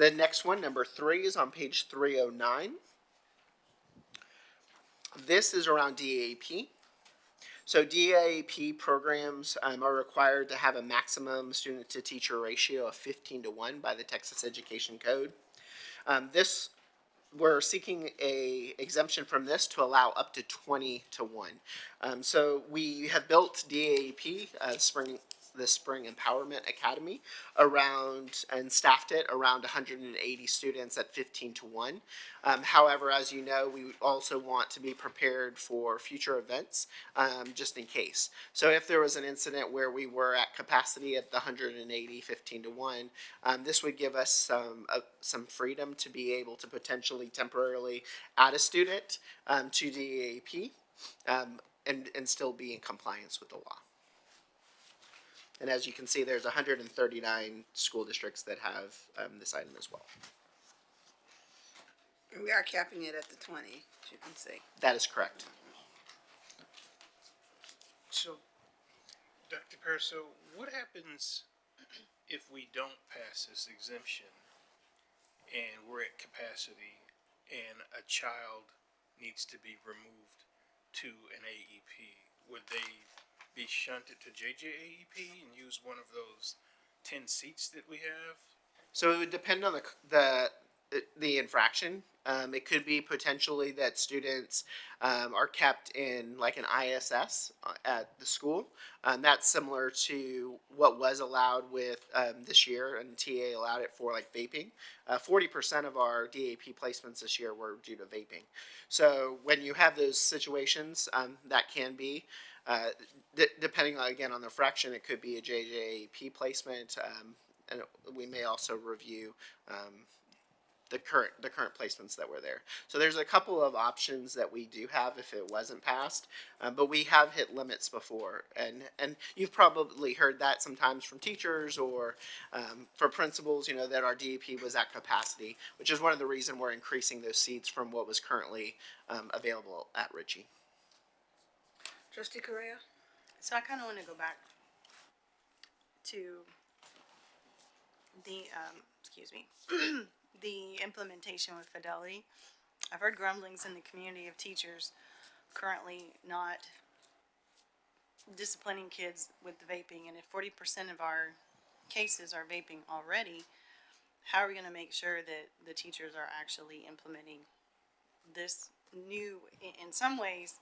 The next one, number 3, is on page 309. This is around DAP. So DAP programs are required to have a maximum student-to-teacher ratio of 15:1 by the Texas Education Code. This We're seeking a exemption from this to allow up to 20:1. So we have built DAP, the Spring Empowerment Academy, around and staffed it around 180 students at 15:1. However, as you know, we also want to be prepared for future events, just in case. So if there was an incident where we were at capacity at the 180, 15:1, this would give us some freedom to be able to potentially temporarily add a student to DAP, and still be in compliance with the law. And as you can see, there's 139 school districts that have this item as well. We are capping it at the 20, as you can see. That is correct. So, Dr. Perso, what happens if we don't pass this exemption and we're at capacity and a child needs to be removed to an AEP? Would they be shunted to JJAEP and use one of those 10 seats that we have? So it would depend on the infraction. It could be potentially that students are kept in like an ISS at the school. That's similar to what was allowed with this year, and TA allowed it for like vaping. 40% of our DAP placements this year were due to vaping. So when you have those situations, that can be, depending on, again, on the fraction, it could be a JJAP placement, and we may also review the current placements that were there. So there's a couple of options that we do have if it wasn't passed, but we have hit limits before, and you've probably heard that sometimes from teachers or for principals, that our DAP was at capacity, which is one of the reasons we're increasing those seats from what was currently available at Ritchie. Trustee Correa? So I kind of want to go back to the, the implementation with Fidelity. I've heard grumblings in the community of teachers currently not disciplining kids with the vaping, and if 40% of our cases are vaping already, how are we going to make sure that the teachers are actually implementing this new, in some ways,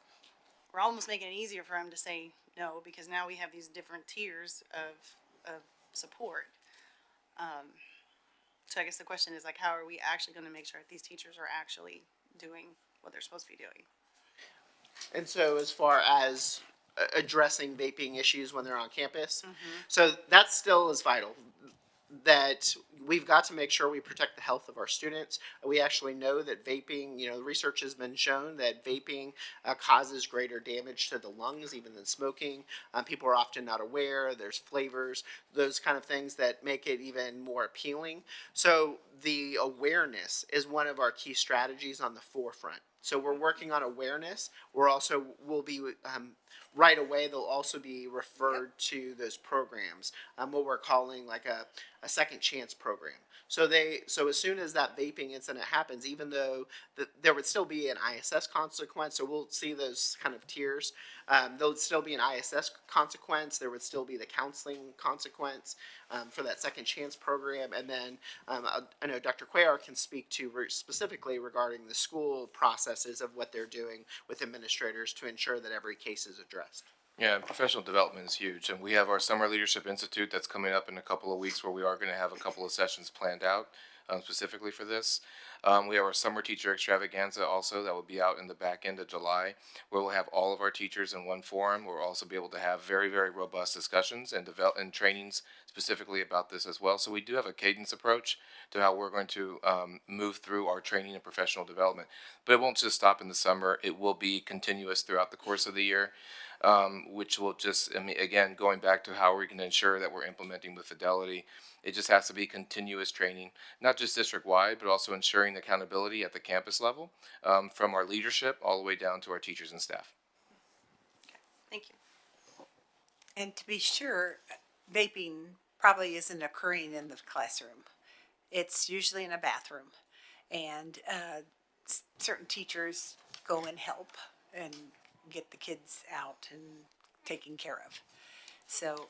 we're almost making it easier for them to say no, because now we have these different tiers of support. So I guess the question is, like, how are we actually going to make sure that these teachers are actually doing what they're supposed to be doing? And so as far as addressing vaping issues when they're on campus, so that still is vital. That we've got to make sure we protect the health of our students. We actually know that vaping, the research has been shown that vaping causes greater damage to the lungs even than smoking. People are often not aware. There's flavors, those kind of things that make it even more appealing. So the awareness is one of our key strategies on the forefront. So we're working on awareness. We'll be right away, they'll also be referred to those programs, what we're calling like a second chance program. So as soon as that vaping incident happens, even though there would still be an ISS consequence, so we'll see those kind of tiers. There would still be an ISS consequence. There would still be the counseling consequence for that second chance program. And then I know Dr. Cuellar can speak to specifically regarding the school processes of what they're doing with administrators to ensure that every case is addressed. Yeah, professional development is huge, and we have our Summer Leadership Institute that's coming up in a couple of weeks, where we are going to have a couple of sessions planned out specifically for this. We have our Summer Teacher Extravaganza also that will be out in the back end of July, where we'll have all of our teachers in one forum. We'll also be able to have very, very robust discussions and trainings specifically about this as well. So we do have a cadence approach to how we're going to move through our training and professional development. But it won't just stop in the summer. It will be continuous throughout the course of the year. Which will just, again, going back to how we're going to ensure that we're implementing with Fidelity, it just has to be continuous training, not just district-wide, but also ensuring accountability at the campus level, from our leadership all the way down to our teachers and staff. Okay, thank you. And to be sure, vaping probably isn't occurring in the classroom. It's usually in a bathroom, and certain teachers go and help and get the kids out and taken care of. So,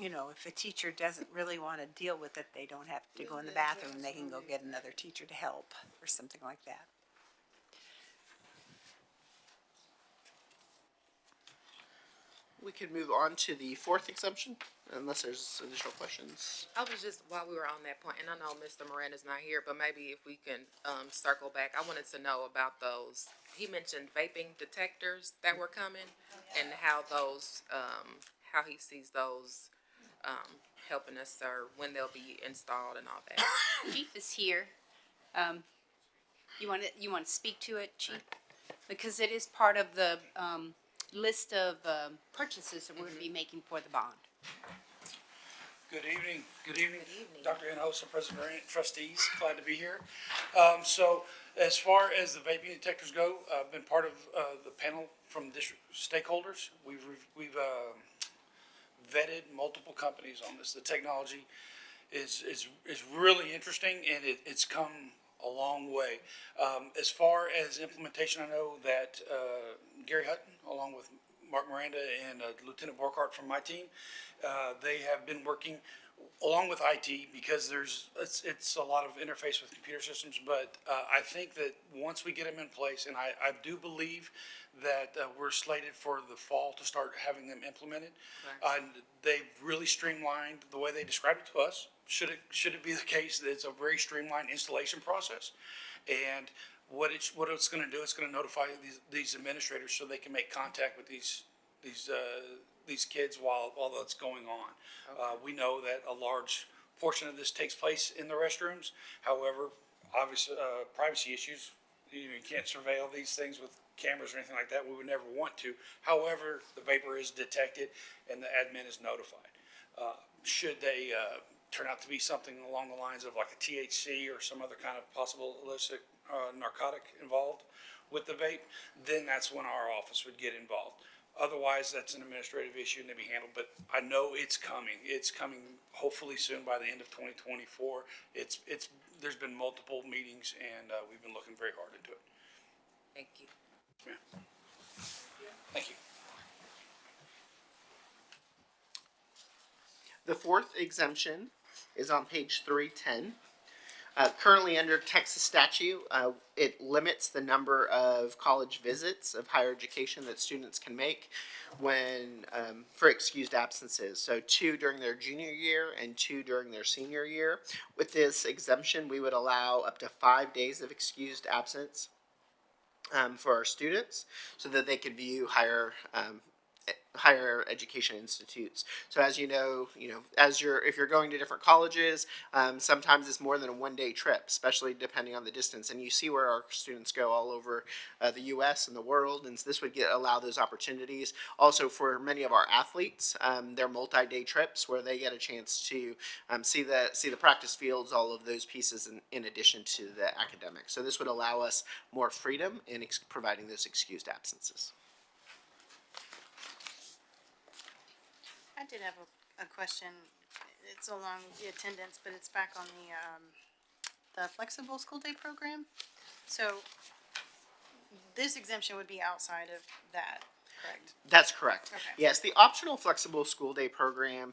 if a teacher doesn't really want to deal with it, they don't have to go in the bathroom. They can go get another teacher to help or something like that. We could move on to the fourth exemption, unless there's additional questions. I was just, while we were on that point, and I know Mr. Miranda's not here, but maybe if we can, circle back, I wanted to know about those. He mentioned vaping detectors that were coming and how those, how he sees those, helping us, or when they'll be installed and all that. Chief is here. You want to speak to it, Chief? Because it is part of the list of purchases that we're going to be making for the bond. Good evening. Good evening. Good evening. Dr. Hinojosa, President Grant, trustees, glad to be here. So as far as the vaping detectors go, I've been part of the panel from district stakeholders. We've vetted multiple companies on this. The technology is really interesting, and it's come a long way. As far as implementation, I know that Gary Hutton, along with Mark Miranda and Lieutenant Borkart from my team, they have been working along with IT, because it's a lot of interface with computer systems. But I think that once we get them in place, and I do believe that we're slated for the fall to start having them implemented. They've really streamlined the way they described it to us. Should it be the case that it's a very streamlined installation process? And what it's going to do, it's going to notify these administrators so they can make contact with these kids while that's going on. We know that a large portion of this takes place in the restrooms. However, obviously, privacy issues, you can't surveil these things with cameras or anything like that. We would never want to. However, the vapor is detected and the admin is notified. Should they turn out to be something along the lines of like a THC or some other kind of possible illicit narcotic involved with the vape, then that's when our office would get involved. Otherwise, that's an administrative issue and to be handled, but I know it's coming. It's coming hopefully soon by the end of 2024. There's been multiple meetings, and we've been looking very hard into it. Thank you. Yeah. Thank you. The fourth exemption is on page 310. Currently under Texas statute, it limits the number of college visits of higher education that students can make when, for excused absences. So 2 during their junior year and 2 during their senior year. With this exemption, we would allow up to 5 days of excused absence for our students, so that they could view higher education institutes. So as you know, if you're going to different colleges, sometimes it's more than a 1-day trip, especially depending on the distance. And you see where our students go all over the U.S. and the world, and so this would allow those opportunities. Also, for many of our athletes, they're multi-day trips where they get a chance to see the practice fields, all of those pieces, in addition to the academics. So this would allow us more freedom in providing those excused absences. I did have a question. It's along the attendance, but it's back on the flexible school day program. So this exemption would be outside of that, correct? That's correct. Okay. Yes, the optional flexible school day program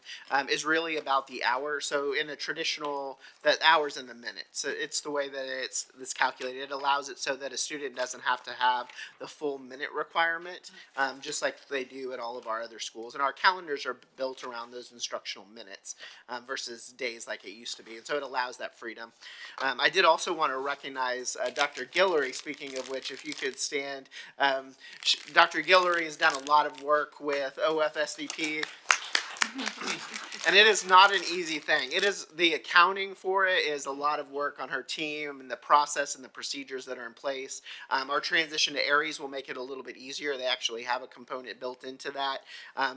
is really about the hours. So in a traditional, the hours in the minutes. So it's the way that it's calculated. It allows it so that a student doesn't have to have the full minute requirement, just like they do at all of our other schools. And our calendars are built around those instructional minutes versus days like it used to be. And so it allows that freedom. I did also want to recognize Dr. Guillory, speaking of which, if you could stand. Dr. Guillory has done a lot of work with OFSDP, and it is not an easy thing. It is, the accounting for it is a lot of work on her team, and the process and the procedures that are in place. Our transition to Aries will make it a little bit easier. They actually have a component built into that,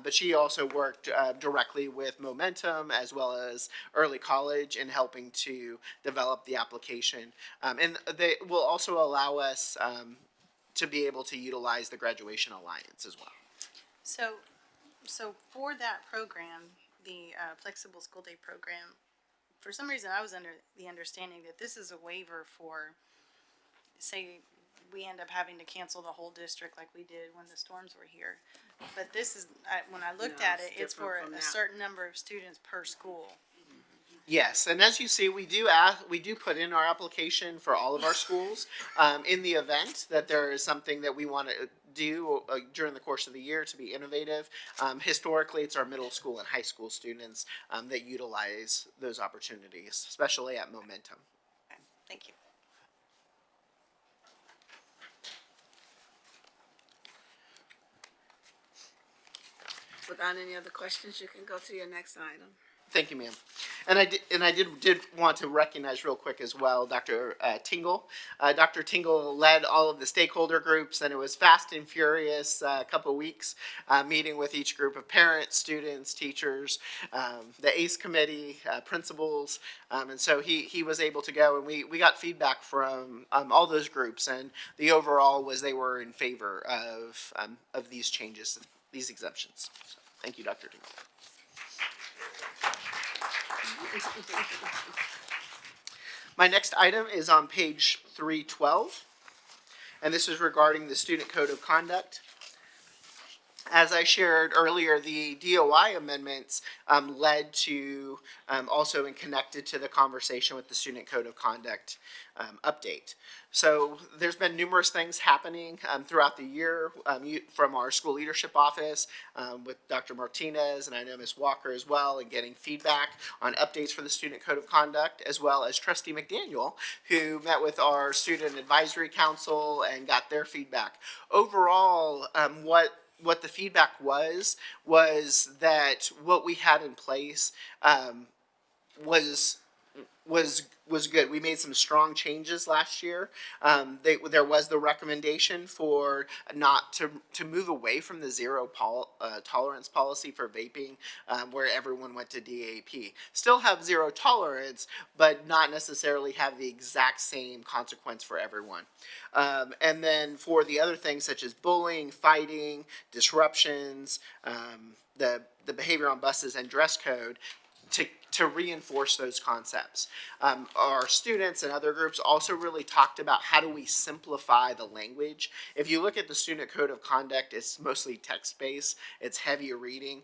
but she also worked directly with Momentum as well as Early College in helping to develop the application, and they will also allow us to be able to utilize the Graduation Alliance as well. So for that program, the flexible school day program, for some reason, I was under the understanding that this is a waiver for, say, we end up having to cancel the whole district like we did when the storms were here. But this is, when I looked No, at it's it, it's for different from a that. certain number of students per school. Yes, and as you see, we do put in our application for all of our schools, in the event that there is something that we want to do during the course of the year to be innovative. Historically, it's our middle school and high school students that utilize those opportunities, especially at Momentum. Okay, thank you. Without any other questions, you can go to your next item. Thank you, ma'am. And I did want to recognize real quick as well, Dr. Tingle. Dr. Tingle led all of the stakeholder groups, and it was fast and furious couple of weeks, meeting with each group of parents, students, teachers, the ACE committee, principals, and so he was able to go, and we got feedback from all those groups, and the overall was they were in favor of these changes, these exemptions. So, thank you, Dr. Tingle. My next item is on page 312, and this is regarding the Student Code of Conduct. As I shared earlier, the DOI amendments led to, also and connected to the conversation with the Student Code of Conduct update. So there's been numerous things happening throughout the year from our school leadership office with Dr. Martinez, and I know Ms. Walker as well, and getting feedback on updates for the Student Code of Conduct, as well as Trustee McDaniel, who met with our Student Advisory Council and got their feedback. Overall, what the feedback was that what we had in place was good. We made some strong changes last year. There was the recommendation for not to move away from the zero tolerance policy for vaping, where everyone went to DAP. Still have zero tolerance, but not necessarily have the exact same consequence for everyone. And then for the other things such as bullying, fighting, disruptions, the behavior on buses and dress code, to reinforce those concepts. Our students and other groups also really talked about how do we simplify the language. If you look at the Student Code of Conduct, it's mostly text-based, it's heavy reading.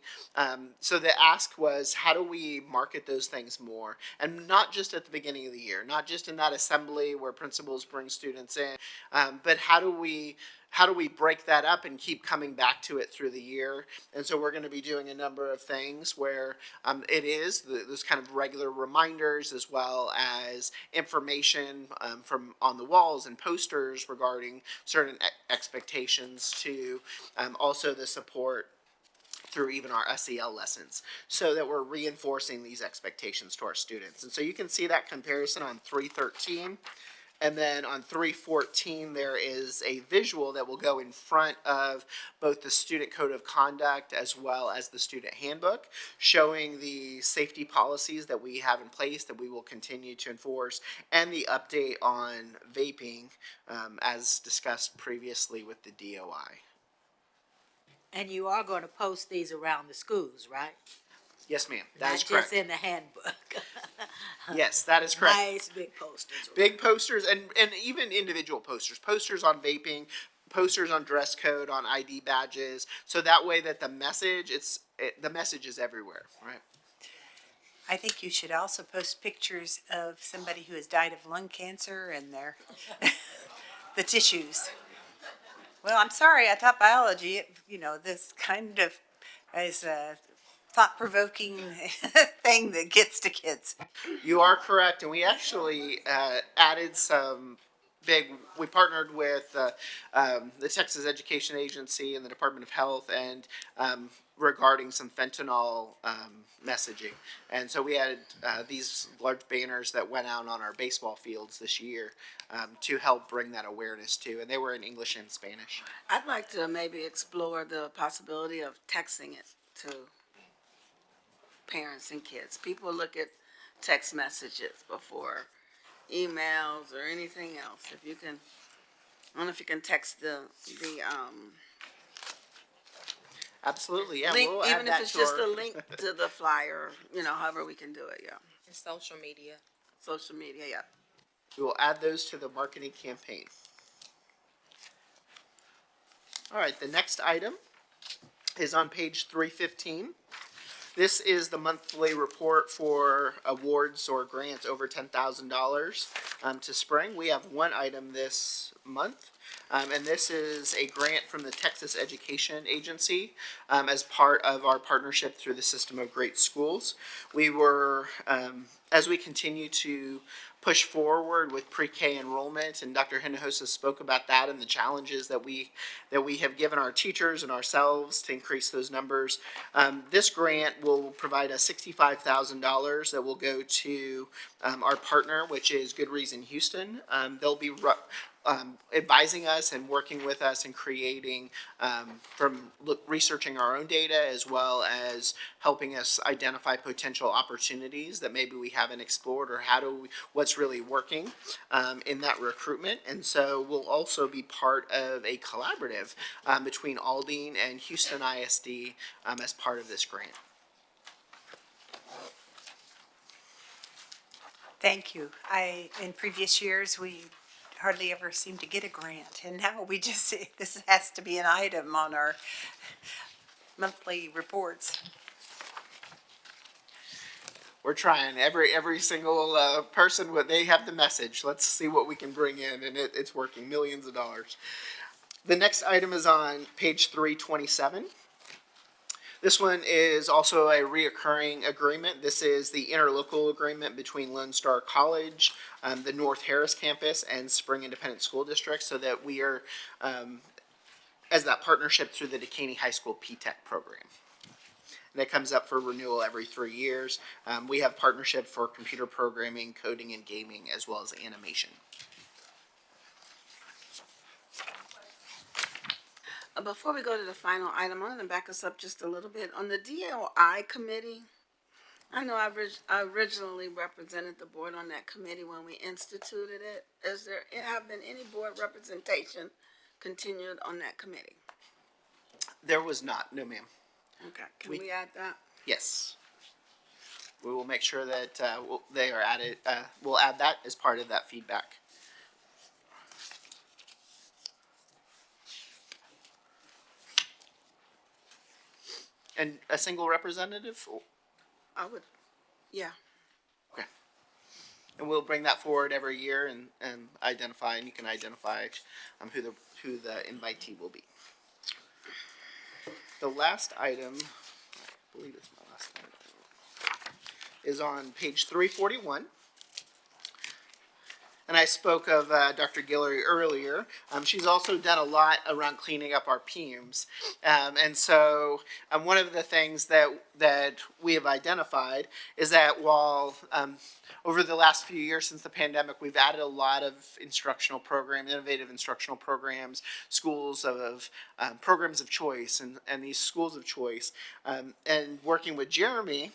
So the ask was, how do we market those things more? And not just at the beginning of the year, not just in that assembly where principals bring students in, but how do we break that up and keep coming back to it through the year? And so we're going to be doing a number of things where it is those kind of regular reminders, as well as information from on the walls and posters regarding certain expectations, to also the support through even our SEL lessons, so that we're reinforcing these expectations to our students. And so you can see that comparison on 313. And then on 314, there is a visual that will go in front of both the Student Code of Conduct as well as the Student Handbook, showing the safety policies that we have in place that we will continue to enforce, and the update on vaping as discussed previously with the DOI. And you are going to post these around the schools, right? Yes, ma'am. That is Not correct. just in the handbook. Yes, that is correct. Nice big posters. Big posters and even individual posters on vaping, posters on dress code, on ID badges, so that way that the message is everywhere, right? I think you should also post pictures of somebody who has died of lung cancer and their the tissues. Well, I'm sorry, I taught biology. This kind of is a thought-provoking thing that gets to kids. You are correct, and we actually added some we partnered with the Texas Education Agency and the Department of Health, and regarding some fentanyl messaging. And so we had these large banners that went out on our baseball fields this year to help bring that awareness to, and they were in English and Spanish. I'd like to maybe explore the possibility of texting it to parents and kids. People look at text messages before emails or anything else. If you can, I don't know if you can text the Absolutely, yeah. link, we'll even add if that it's to just our- a link to the flyer, however we can do it, yeah. And social media. social media, yeah. We will add those to the marketing campaign. All right, the next item is on page 315. This is the monthly report for awards or grants over $10,000 to Spring. We have one item this month, and this is a grant from the Texas Education Agency as part of our partnership through the System of Great Schools. We were, as we continue to push forward with pre-K enrollment, and Dr. Hinojosa spoke about that and the challenges that we have given our teachers and ourselves to increase those numbers. This grant will provide us $65,000 that will go to our partner, which is Good Reason Houston. They'll be advising us and working with us and creating researching our own data, as well as helping us identify potential opportunities that maybe we haven't explored, or what's really working in that recruitment. And so we'll also be part of a collaborative between Aldine and Houston ISD as part of this grant. Thank you. In previous years, we hardly ever seem to get a grant, and now this has to be an item on our monthly reports. We're trying. Every single person, they have the message. Let's see what we can bring in, and it's working. Millions of dollars. The next item is on page 327. This one is also a reoccurring agreement. This is the interlocal agreement between Lone Star College, the North Harris campus, and Spring Independent School District, so that we are as that partnership through the Dekaney High School P-TECH program. And that comes up for renewal every 3 years. We have partnership for computer programming, coding, and gaming, as well as animation. Before we go to the final item, I want to back us up just a little bit. On the DLI committee, I know I originally represented the board on that committee when we instituted it. Have been any board representation continued on that committee? There was not, no ma'am. Okay, can we add that? Yes. We will make sure that they are added, we'll add that as part of that feedback. And a single representative? I would, yeah. Okay. And we'll bring that forward every year and identify, and you can identify who the invitee will be. The last item, I believe it's my last item, is on page 341. And I spoke of Dr. Guillory earlier. She's also done a lot around cleaning up our PUMs. And so one of the things that we have identified is that while over the last few years since the pandemic, we've added a lot of instructional programs, innovative instructional programs, schools of programs of choice, and these schools of choice. And working with Jeremy,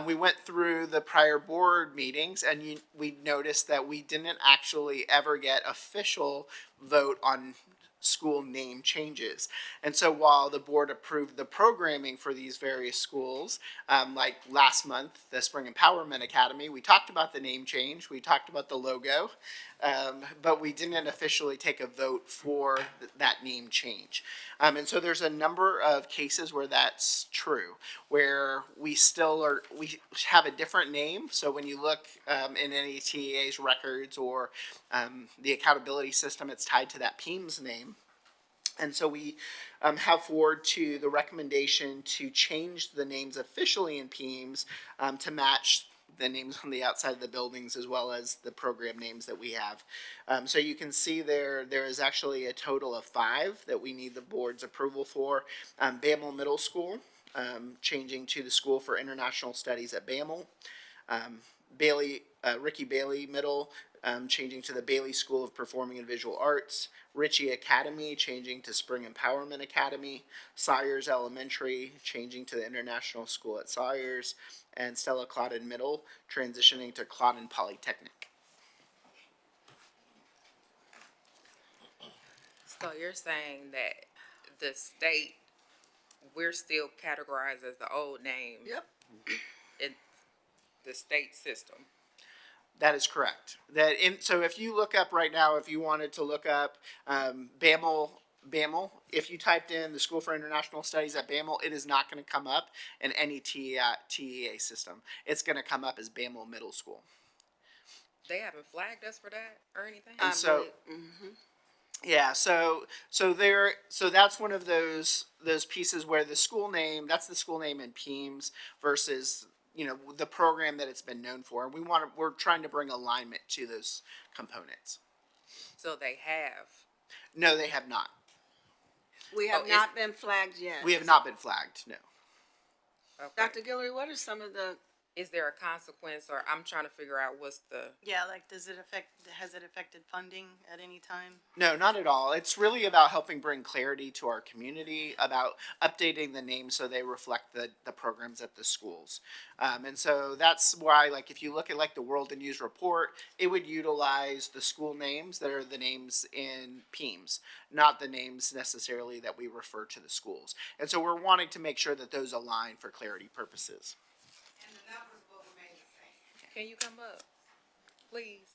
we went through the prior board meetings, and we noticed that we didn't actually ever get official vote on school name changes. And so while the board approved the programming for these various schools, like last month, the Spring Empowerment Academy, we talked about the name change, we talked about the logo, but we didn't officially take a vote for that name change. And so there's a number of cases where that's true, where we have a different name. So when you look in any TEA's records or the accountability system, it's tied to that PEAMS name. And so we have forward to the recommendation to change the names officially in PEAMS to match the names on the outside of the buildings, as well as the program names that we have. So you can see there is actually a total of 5 that we need the board's approval for. Bamel Middle School, changing to the School for International Studies at Bamel. Ricky Bailey Middle, changing to the Bailey School of Performing and Visual Arts. Ritchie Academy, changing to Spring Empowerment Academy. Sawyers Elementary, changing to the International School at Sawyers. And Stella Claudin Middle, transitioning to Claudin Polytechnic. So you're saying that the state, we're still categorized as the old name? Yep. the state system. That is correct. So if you look up right now, if you wanted to look up BAML, if you typed in the School for International Studies at BAML, it is not going to come up in any TEA system. It's going to come up as BAML Middle School. They haven't flagged us for that or anything? And so, yeah, so that's one of those pieces where the school name, that's the school name in PEAMS versus, you know, the program that it's been known for. And we're trying to bring alignment to those components. So they have. No, they have not. We have Oh, not been flagged yet. We have not been flagged, no. Okay. Dr. Guillory, what are some of the, Is there a consequence, or I'm trying to figure out what's the, Yeah, like, has it affected funding at any time? No, not at all. It's really about helping bring clarity to our community, about updating the names so they reflect the programs at the schools. And so that's why, like, if you look at like the World in Use report, it would utilize the school names that are the names in PEAMS, not the names necessarily that we refer to the schools. And so we're wanting to make sure that those align for clarity purposes. can you come up, please?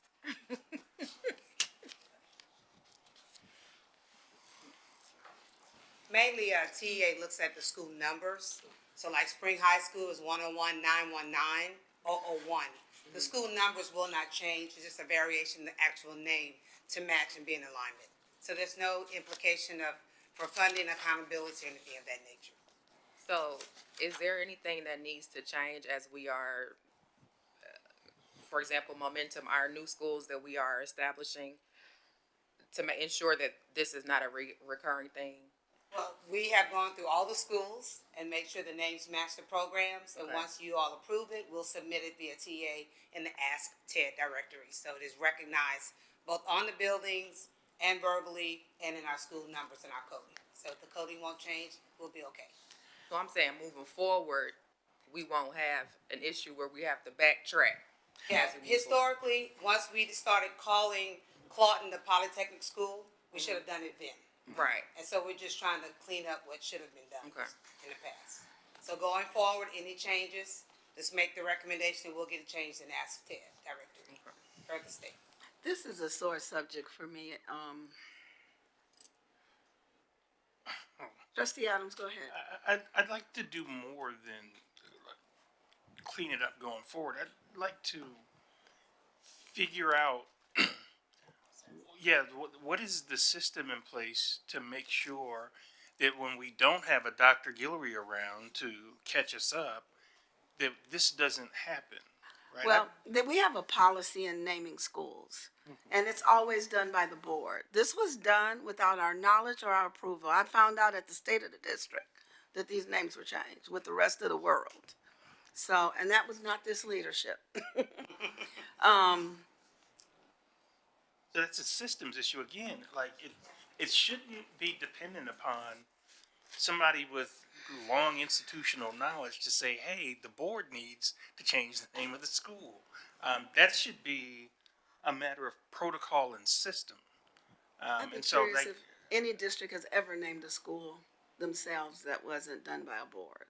Mainly, TEA looks at the school numbers. So like Spring High School is 101-919-001. The school numbers will not change, it's just a variation of the actual name to match and be in alignment. So there's no implication for funding, accountability, or anything of that nature. So, is there anything that needs to change as we are, for example, Momentum, our new schools that we are establishing, to ensure that this is not a recurring thing? Well, we have gone through all the schools and make sure the names match the programs. And Okay. once you all approve it, we'll submit it via TA in the Ask TED directory. So it is recognized both on the buildings and verbally and in our school numbers and our coding. So if the coding won't change, we'll be okay. So I'm saying moving forward, we won't have an issue where we have to backtrack. Yeah, as we move historically, once we started calling Clawton the Polytechnic School, we should have done it then. forward. Right. And so we're just trying to clean up what should have been done Okay. in the past. So going forward, any changes, just make the recommendation, we'll get it changed and ask TED directory for the state. this is a sore subject for me. Trustee Adams, go ahead. I'd like to do more than clean it up going forward. I'd like to figure out, what is the system in place to make sure that when we don't have a Dr. Guillory around to catch us up, that this doesn't happen, right? Well, we have a policy in naming schools, and it's always done by the board. This was done without our knowledge or our approval. I found out at the state of the district that these names were changed with the rest of the world. So, and that was not this leadership. So that's a systems issue again. Like it shouldn't be dependent upon somebody with long institutional knowledge to say, "Hey, the board needs to change the name of the school." That should be a matter of protocol and system. I'd be And so, curious like, if any district has ever named a school themselves that wasn't done by a board.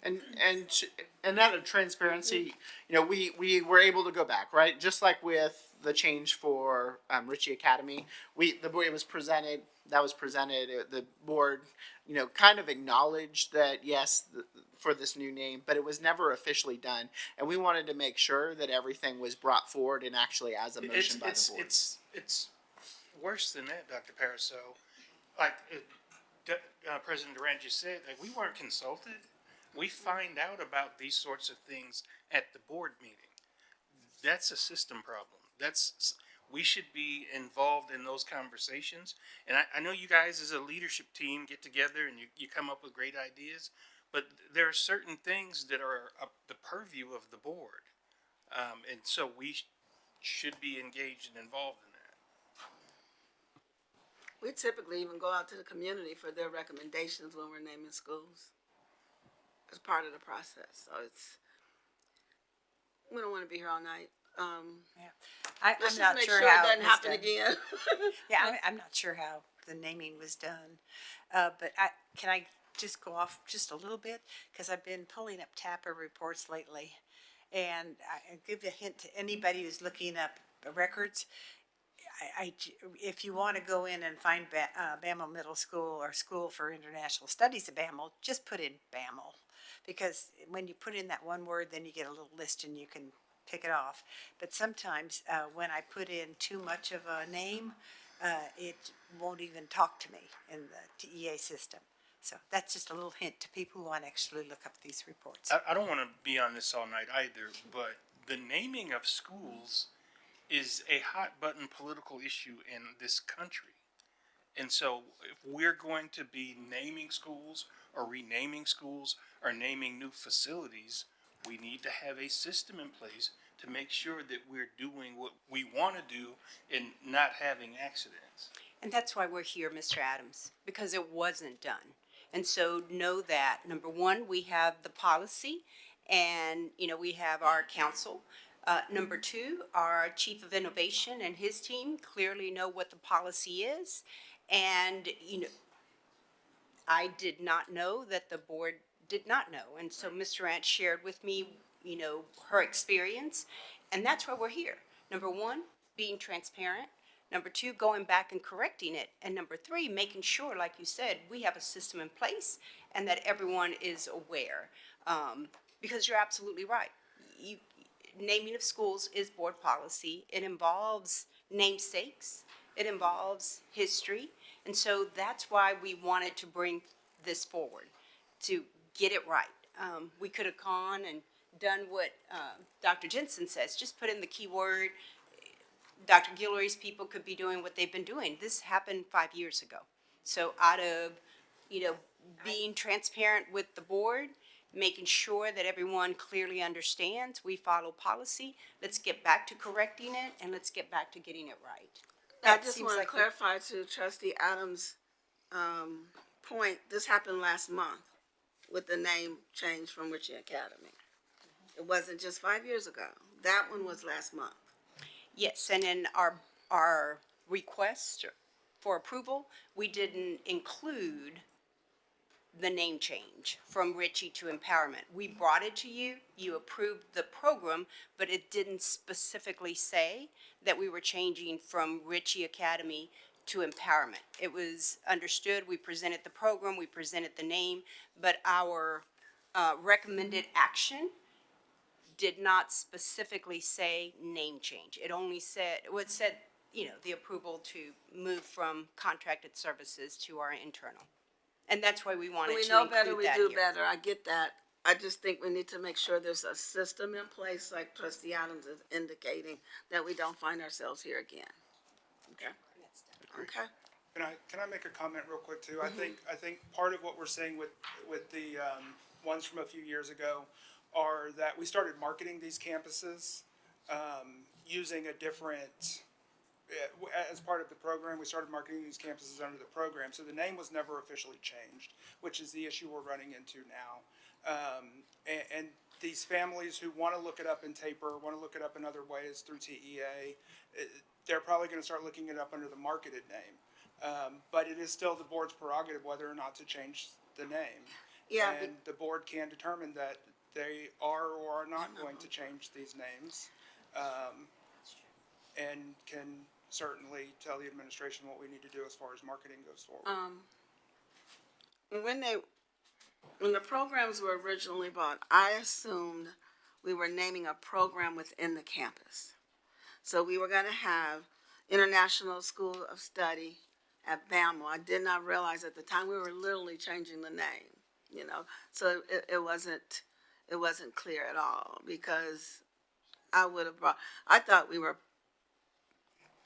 And out of transparency, you know, we were able to go back, right? Just like with the change for Ritchie Academy, the board was presented. The board, you know, kind of acknowledged that yes, for this new name, but it was never officially done. And we wanted to make sure that everything was brought forward and actually as a motion by the board. It's worse than that, Dr. Pariseau. Like President Durant just said, like we weren't consulted. We find out about these sorts of things at the board meeting. That's a system problem. We should be involved in those conversations. And I know you guys as a leadership team get together and you come up with great ideas, but there are certain things that are the purview of the board. And so we should be engaged and involved in that. We typically even go out to the community for their recommendations when we're naming schools. As part of the process, so we don't want to be here all night. I'm Let's just not make sure sure it how doesn't was happen done. again. Yeah, I'm not sure how the naming was done, but can I just go off just a little bit, because I've been pulling up TAPA reports lately. And I'll give a hint to anybody who's looking up records. If you want to go in and find Bammel Middle School or School for International Studies at Bammel, just put in Bammel. Because when you put in that one word, then you get a little list and you can pick it off. But sometimes when I put in too much of a name, it won't even talk to me in the TEA system. So that's just a little hint to people who want to actually look up these reports. I don't want to be on this all night either, but the naming of schools is a hot button political issue in this country. And so if we're going to be naming schools or renaming schools or naming new facilities, we need to have a system in place to make sure that we're doing what we want to do and not having accidents. And that's why we're here, Mr. Adams, because it wasn't done. And so know that, number one, we have the policy and, we have our council. Number two, our chief of innovation and his team clearly know what the policy is. And, I did not know that the board did not know. And so Ms. Durant shared with me, her experience. And that's why we're here. Number one, being transparent. Number two, going back and correcting it. And number three, making sure, like you said, we have a system in place and that everyone is aware. Because you're absolutely right. Naming of schools is board policy. It involves namesakes. It involves history. And so that's why we wanted to bring this forward, to get it right. We could have gone and done what Dr. Jensen says, just put in the keyword. Dr. Guillory's people could be doing what they've been doing. This happened 5 years ago. So out of, being transparent with the board, making sure that everyone clearly understands, we follow policy, let's get back to correcting it, and let's get back to getting it right. I That just seems want to like clarify to Trustee Adams' point, this happened last month with the name change from Ritchie Academy. It wasn't just 5 years ago. That one was last month. Yes, and in our request for approval, we didn't include the name change from Ritchie to Empowerment. We brought it to you, you approved the program, but it didn't specifically say that we were changing from Ritchie Academy to Empowerment. It was understood, we presented the program, we presented the name, but our recommended action did not specifically say name change. It only said, the approval to move from contracted services to our internal. And that's why we wanted We to know include better, we that do here. better. I get that. I just think we need to make sure there's a system in place, like Trustee Adams is indicating, that we don't find ourselves here again. Okay? Okay. Can I make a comment real quick too? I think part of what we're seeing with the ones from a few years ago are that we started marketing these campuses using a different, as part of the program, we started marketing these campuses under the program. So the name was never officially changed, which is the issue we're running into now. And these families who want to look it up in TAPER, want to look it up in other ways through TEA, they're probably going to start looking it up under the marketed name. But it is still the board's prerogative whether or not to change the name. Yeah, And the board can determine that they are or are not going to change these names. And can certainly tell the administration what we need to do as far as marketing goes forward. When the programs were originally bought, I assumed we were naming a program within the campus. So we were gonna have International School of Study at Bammel. I did not realize at the time we were literally changing the name, So it wasn't clear at all, because I thought we were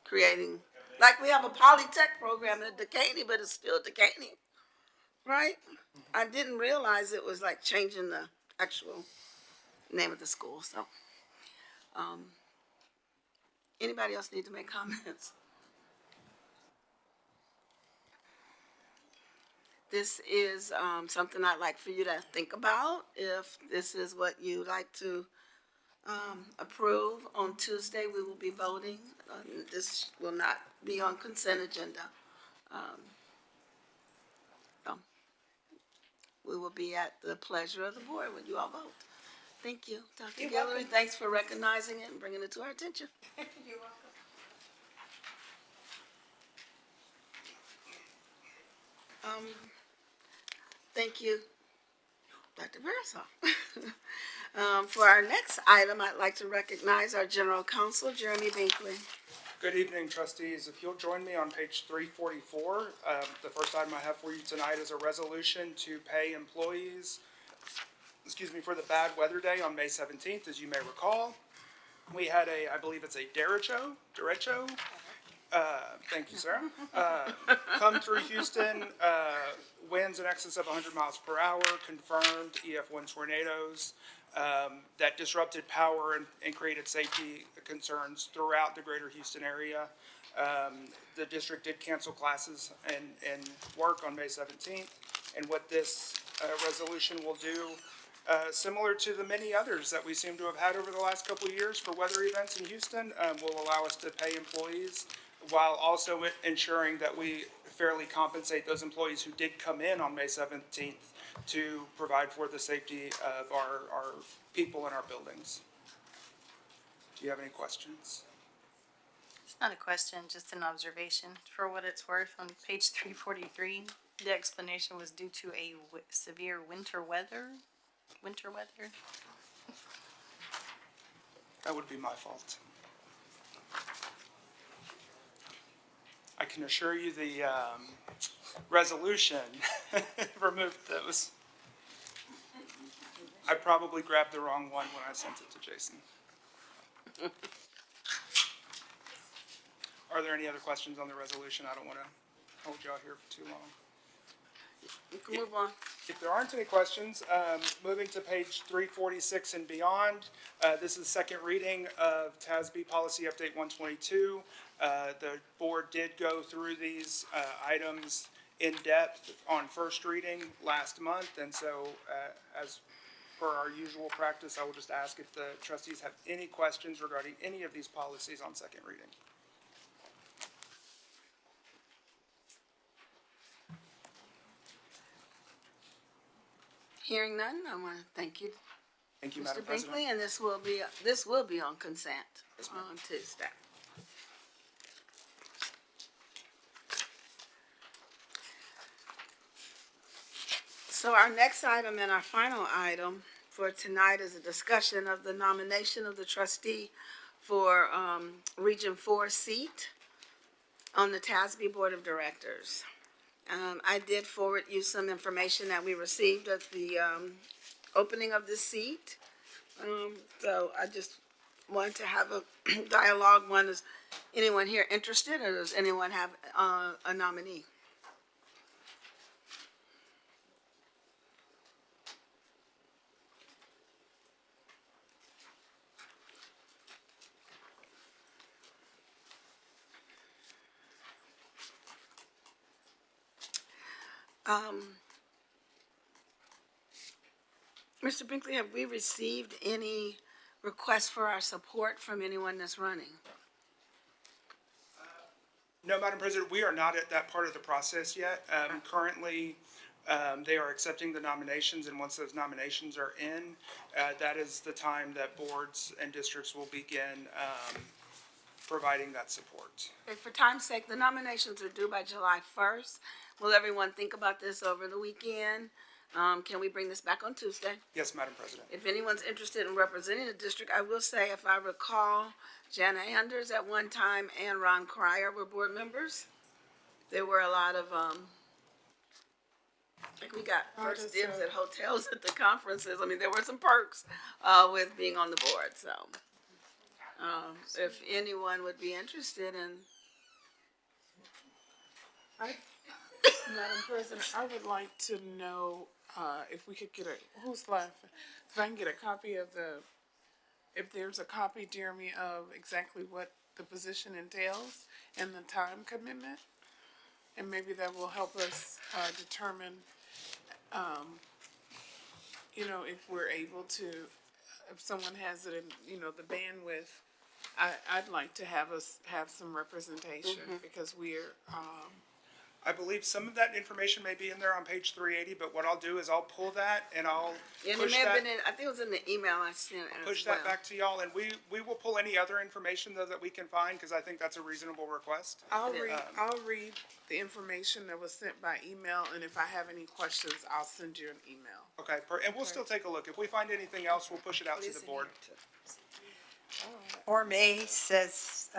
creating, like we have a Polytech program at Decaney, but it's still Decaney, right? I didn't realize it was like changing the actual name of the school, so. Anybody else need to make comments? This is something I'd like for you to think about, if this is what you'd like to approve. On Tuesday, we will be voting. This will not be on consent agenda. So, we will be at the pleasure of the board when you all vote. Thank you, Dr. You're Guillory. welcome. Thanks for recognizing it and bringing it to our attention. You're welcome. Thank you, Dr. Parasol. For our next item, I'd like to recognize our General Counsel, Jeremy Binkley. Good evening, trustees. If you'll join me on page 344, the first item I have for you tonight is a resolution to pay employees, for the bad weather day on May 17th. As you may recall, we had I believe it's a derecho, thank you, Sarah, come through Houston, winds in excess of 100 miles per hour, confirmed EF1 tornadoes, that disrupted power and created safety concerns throughout the greater Houston area. The district did cancel classes and work on May 17th, and what this resolution will do, similar to the many others that we seem to have had over the last couple of years for weather events in Houston, will allow us to pay employees while also ensuring that we fairly compensate those employees who did come in on May 17th to provide for the safety of our people in our buildings. Do you have any questions? It's not a question, just an observation. For what it's worth, on page 343, the explanation was due to a severe winter weather. That would be my fault. I can assure you the resolution removed those. I probably grabbed the wrong one when I sent it to Jason. Are there any other questions on the resolution? I don't want to hold y'all here for too long. You can move on. If there aren't any questions, moving to page 346 and beyond, this is second reading of TASB Policy Update 122. The board did go through these items in depth on first reading last month, and so as per our usual practice, I will just ask if the trustees have any questions regarding any of these policies on second reading. Hearing none, I want to thank you, Thank you, Mr. Madam President. Binkley, and this will be on consent on Tuesday. So our next item and our final item for tonight is a discussion of the nomination of the trustee for Region 4 seat on the TASB Board of Directors. I did forward you some information that we received at the opening of the seat. So I just wanted to have a dialogue. One, is anyone here interested, or does anyone have a nominee? Mr. Binkley, have we received any requests for our support from anyone that's running? No, Madam President, we are not at that part of the process yet. Currently, they are accepting the nominations, and once those nominations are in, that is the time that boards and districts will begin providing that support. Okay, for time's sake, the nominations are due by July 1st. Will everyone think about this over the weekend? Can we bring this back on Tuesday? Yes, Madam President. If anyone's interested in representing the district, I will say, if I recall, Jana Anders at one time and Ron Cryer were board members. There were a lot of, like we got first dibs at hotels at the conferences. I mean, there were some perks with being on the board, so. If anyone would be interested in, Madam President, I would like to know, if we could get who's laughing? If I can get a copy of if there's a copy, Jeremy, of exactly what the position entails and the time commitment. And maybe that will help us, determine, if we're able to, if someone has it in, the bandwidth. I'd like to have some representation because we're, I believe some of that information may be in there on page 380, but what I'll do is I'll pull that and I'll Yeah, and it push may have that, been in, I think it was in the email I sent as push well. that back to y'all, and we will pull any other information though that we can find, because I think that's a reasonable request. I'll read the information that was sent by email, and if I have any questions, I'll send you an email. Okay, and we'll still take a look. If we find anything else, we'll push it out to the board. Form A says,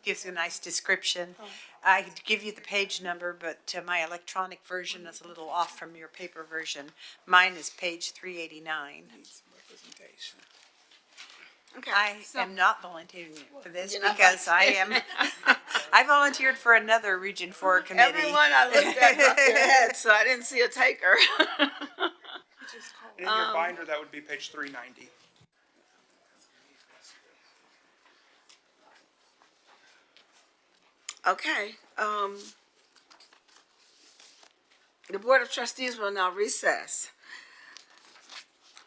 gives a nice description. I could give you the page number, but my electronic version is a little off from your paper version. Mine is page 389. Need some representation. Okay, I so- am not volunteering for this You're not because I am, I volunteered for another Region 4 committee. Everyone I looked at dropped their head, so I didn't see a taker. And in your binder, that would be page 390. Okay, the Board of Trustees will now recess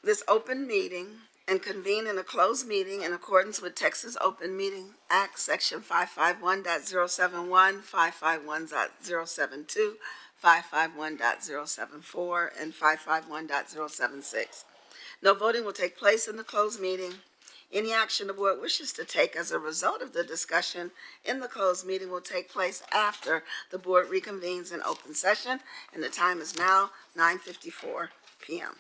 this open meeting and convene in a closed meeting in accordance with Texas Open Meeting Act, Section 551.071, 551.072, 551.074, and 551.076. No voting will take place in the closed meeting. Any action the board wishes to take as a result of the discussion in the closed meeting will take place after the board reconvenes in open session, and the time is now 9:54 p.m.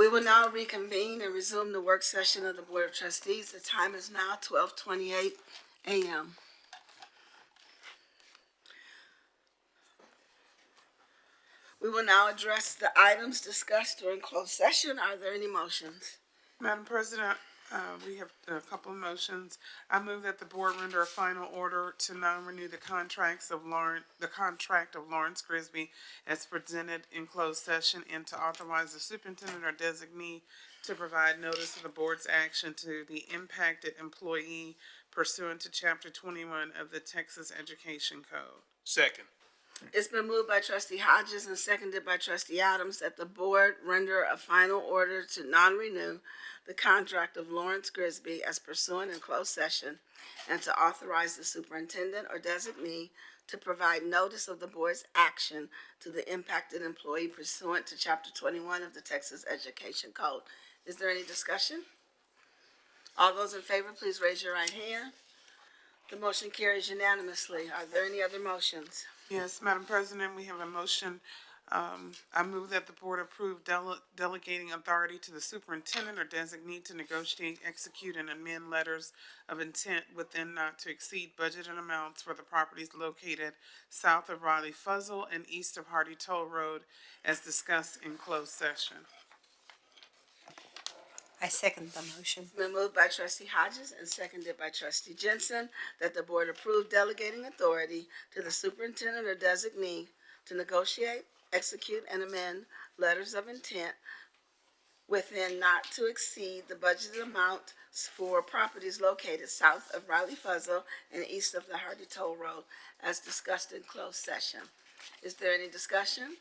We will now reconvene and resume the work session of the Board of Trustees. The time is now 12:28 a.m. We will now address the items discussed during closed session. Are there any motions? Madam President, we have a couple of motions. I move that the board render a final order to non-renew the contract of Lawrence Grisby as presented in closed session and to authorize the superintendent or designee to provide notice of the board's action to the impacted employee pursuant to Chapter 21 of the Texas Education Code. Second. It's been moved by trustee Hodges and seconded by trustee Adams that the board render a final order to non-renew the contract of Lawrence Grisby as pursuant in closed session and to authorize the superintendent or designee to provide notice of the board's action to the impacted employee pursuant to Chapter 21 of the Texas Education Code. Is there any discussion? All those in favor, please raise your right hand. The motion carries unanimously. Are there any other motions? Yes, Madam President, we have a motion. I move that the board approve delegating authority to the superintendent or designee to negotiate, execute, and amend letters of intent within not to exceed budgeted amounts for the properties located south of Riley Fuzzle and east of Hardy Toll Road as discussed in closed session. I second the motion. Been moved by trustee Hodges and seconded by trustee Jensen that the board approve delegating authority to the superintendent or designee to negotiate, execute, and amend letters of intent within not to exceed the budgeted amount for properties located south of Riley Fuzzle and east of the Hardy Toll Road as discussed in closed session. Is there any discussion?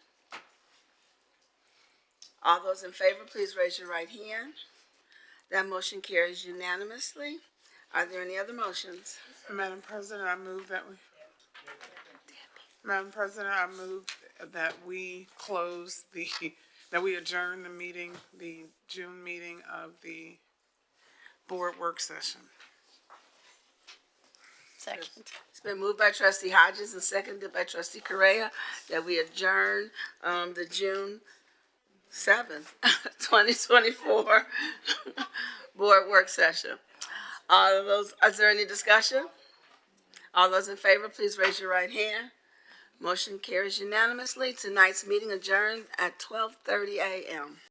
All those in favor, please raise your right hand. That motion carries unanimously. Are there any other motions? Madam President, I move that we close that we adjourn the meeting, the June meeting of the board work session. Second. It's been moved by trustee Hodges and seconded by trustee Correa that we adjourn the June 7th, 2024 board work session. Is there any discussion? All those in favor, please raise your right hand. Motion carries unanimously. Tonight's meeting adjourned at 12:30 a.m.